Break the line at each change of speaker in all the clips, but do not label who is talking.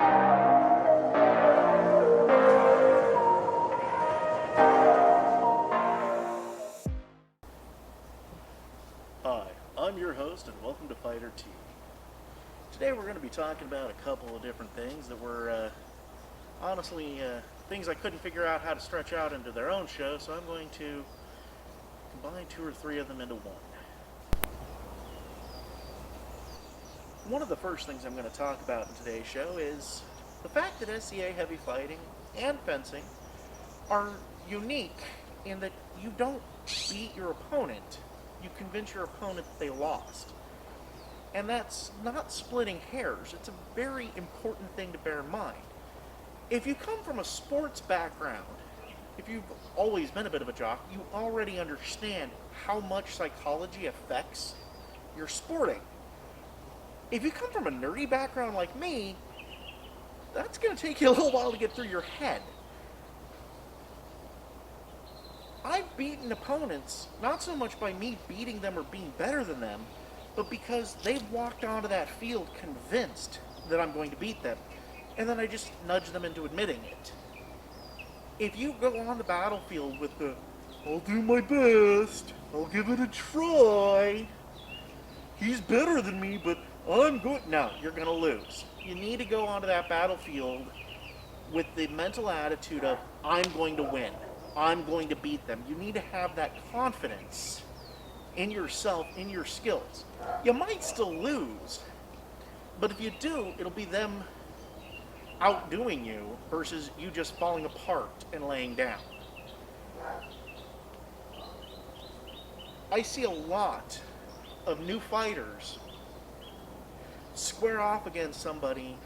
Hi, I'm your host and welcome to Fighter T. Today we're going to be talking about a couple of different things that were honestly things I couldn't figure out how to stretch out into their own show, so I'm going to combine two or three of them into one. One of the first things I'm going to talk about in today's show is the fact that SCA heavy fighting and fencing are unique in that you don't beat your opponent, you convince your opponent that they lost. And that's not splitting hairs. It's a very important thing to bear in mind. If you come from a sports background, if you've always been a bit of a jock, you already understand how much psychology affects your sporting. If you come from a nerdy background like me, that's going to take you a little while to get through your head. I've beaten opponents, not so much by me beating them or being better than them, but because they've walked onto that field convinced that I'm going to beat them, and then I just nudge them into admitting it. If you go on the battlefield with the, I'll do my best, I'll give it a try, he's better than me, but I'm good, no, you're going to lose. You need to go onto that battlefield with the mental attitude of, I'm going to win. I'm going to beat them. You need to have that confidence in yourself, in your skills. You might still lose, but if you do, it'll be them outdoing you versus you just falling apart and laying down. I see a lot of new fighters square off against somebody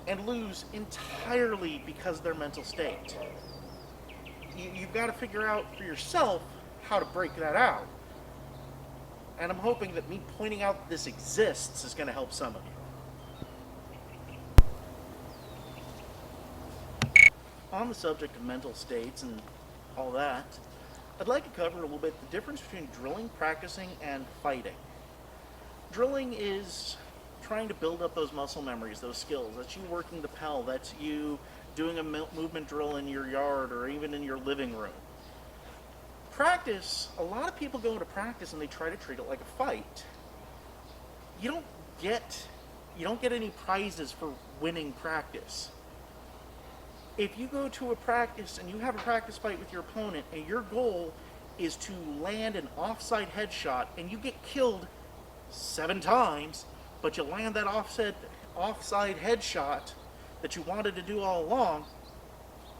and lose entirely because of their mental state. You've got to figure out for yourself how to break that out. And I'm hoping that me pointing out that this exists is going to help some of you. On the subject of mental states and all that, I'd like to cover a little bit the difference between drilling, practicing, and fighting. Drilling is trying to build up those muscle memories, those skills. That's you working the Pel. That's you doing a movement drill in your yard or even in your living room. Practice, a lot of people go into practice and they try to treat it like a fight. You don't get any prizes for winning practice. If you go to a practice and you have a practice fight with your opponent and your goal is to land an offside headshot and you get killed 7 times, but you land that offside headshot that you wanted to do all along,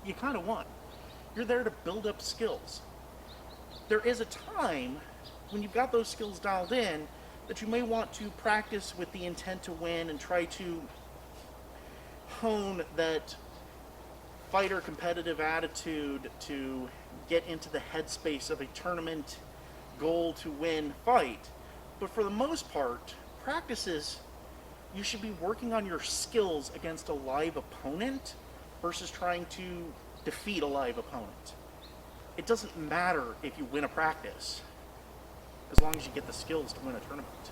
you kind of won. You're there to build up skills. There is a time when you've got those skills dialed in that you may want to practice with the intent to win and try to hone that fighter competitive attitude to get into the headspace of a tournament goal to win fight. But for the most part, practices, you should be working on your skills against a live opponent versus trying to defeat a live opponent. It doesn't matter if you win a practice, as long as you get the skills to win a tournament.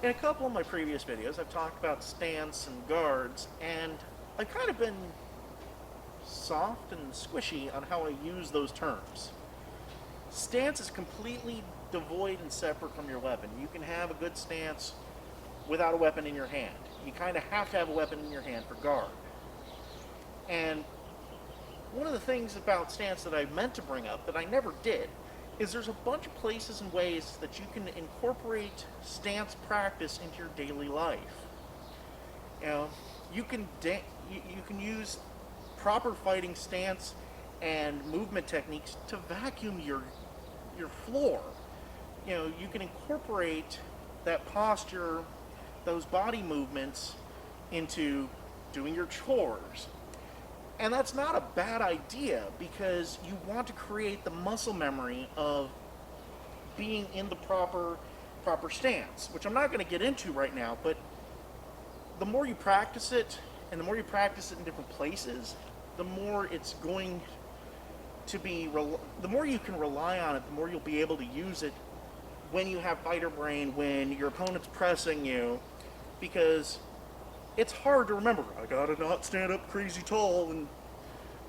In a couple of my previous videos, I've talked about stance and guards, and I've kind of been soft and squishy on how I use those terms. Stance is completely devoid and separate from your weapon. You can have a good stance without a weapon in your hand. You kind of have to have a weapon in your hand for guard. And one of the things about stance that I meant to bring up that I never did is there's a bunch of places and ways that you can incorporate stance practice into your daily life. You know, you can use proper fighting stance and movement techniques to vacuum your floor. You know, you can incorporate that posture, those body movements into doing your chores. And that's not a bad idea because you want to create the muscle memory of being in the proper stance, which I'm not going to get into right now, but the more you practice it and the more you practice it in different places, the more it's going to be, the more you can rely on it, the more you'll be able to use it when you have fighter brain, when your opponent's pressing you, because it's hard to remember, I gotta not stand up crazy tall and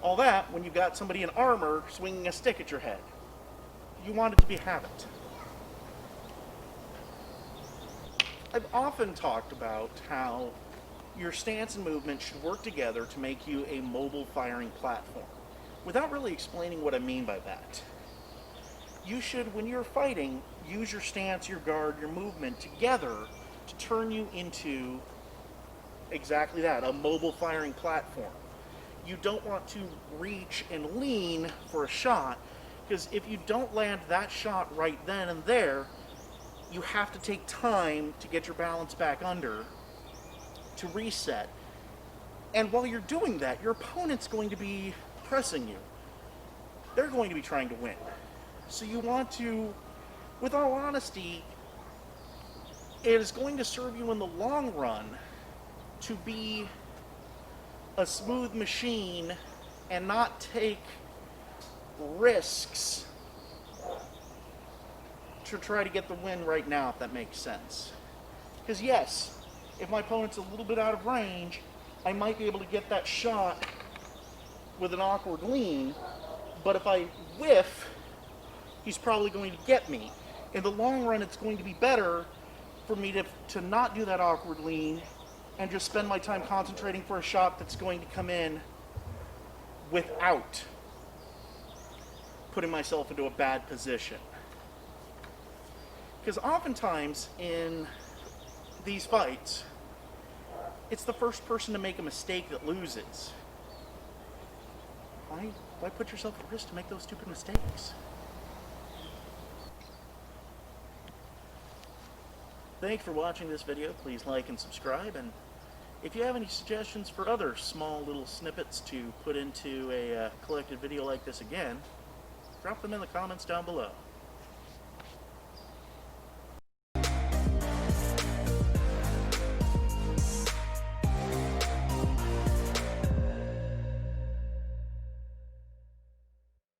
all that when you've got somebody in armor swinging a stick at your head. You want it to be a habit. I've often talked about how your stance and movement should work together to make you a mobile firing platform, without really explaining what I mean by that. You should, when you're fighting, use your stance, your guard, your movement together to turn you into exactly that, a mobile firing platform. You don't want to reach and lean for a shot, because if you don't land that shot right then and there, you have to take time to get your balance back under, to reset. And while you're doing that, your opponent's going to be pressing you. They're going to be trying to win. So you want to, with all honesty, it is going to serve you in the long run to be a smooth machine and not take risks to try to get the win right now, if that makes sense. Because yes, if my opponent's a little bit out of range, I might be able to get that shot with an awkward lean, but if I whiff, he's probably going to get me. In the long run, it's going to be better for me to not do that awkward lean and just spend my time concentrating for a shot that's going to come in without putting myself into a bad position. Because oftentimes in these fights, it's the first person to make a mistake that loses. Why put yourself at risk to make those stupid mistakes? Thanks for watching this video. Please like and subscribe, and if you have any suggestions for other small little snippets to put into a collected video like this again, drop them in the comments down below.